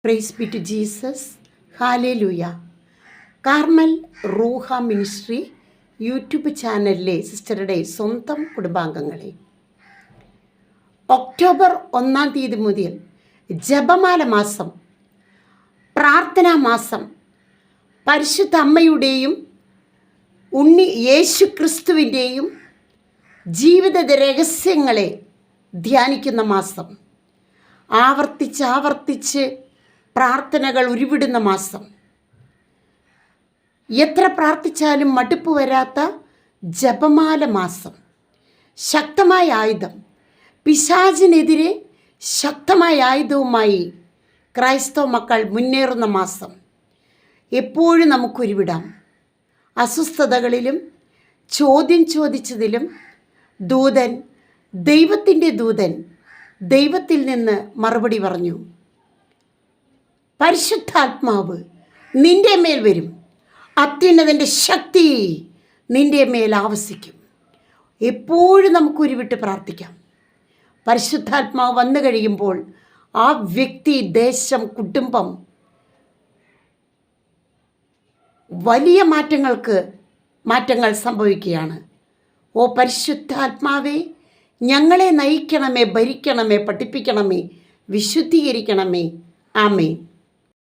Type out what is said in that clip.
Price be to Jesus. Hallelujah. Carmel Ruha ministry YouTube ചാനലിലെ സിസ്റ്ററുടെ സ്വന്തം കുടുംബാംഗങ്ങളെ, ഒക്ടോബർ 1 തീയതി മുതൽ ജപമാല മാസം, പ്രാർത്ഥനാ മാസം, പരിശുദ്ധ അമ്മയുടെയും ഉണ്ണി യേശു ക്രിസ്തുവിൻ്റെയും ജീവിത രഹസ്യങ്ങളെ ധ്യാനിക്കുന്ന മാസം, ആവർത്തിച്ച് പ്രാർത്ഥനകൾ ഉരുവിടുന്ന മാസം, എത്ര പ്രാർത്ഥിച്ചാലും മടുപ്പ് വരാത്ത ജപമാല മാസം, ശക്തമായ ആയുധം, പിശാചിനെതിരെ ശക്തമായ ആയുധവുമായി ക്രൈസ്തവ മക്കൾ മുന്നേറുന്ന മാസം. എപ്പോഴും നമുക്കുരുവിടാം. അസ്വസ്ഥതകളിലും ചോദ്യം ചോദിച്ചതിലും ദൈവത്തിൻ്റെ ദൂതൻ ദൈവത്തിൽ നിന്ന് മറുപടി പറഞ്ഞു. പരിശുദ്ധാത്മാവ് നിന്റെ മേൽ വരും, അത്യുന്നതൻ്റെ ശക്തി നിന്റെ മേൽ ആവസിക്കും. എപ്പോഴും നമുക്ക് ഉരുവിട്ട് പ്രാർത്ഥിക്കാം. പരിശുദ്ധാത്മാവ് വന്നു കഴിയുമ്പോൾ ആ വ്യക്തി, ദേശം, കുടുംബം വലിയ മാറ്റങ്ങൾ സംഭവിക്കുകയാണ്. ഓ പരിശുദ്ധാത്മാവേ, ഞങ്ങളെ നയിക്കണമേ, ഭരിക്കണമേ, പഠിപ്പിക്കണമേ, വിശുദ്ധീകരിക്കണമേ. ആമേൻ.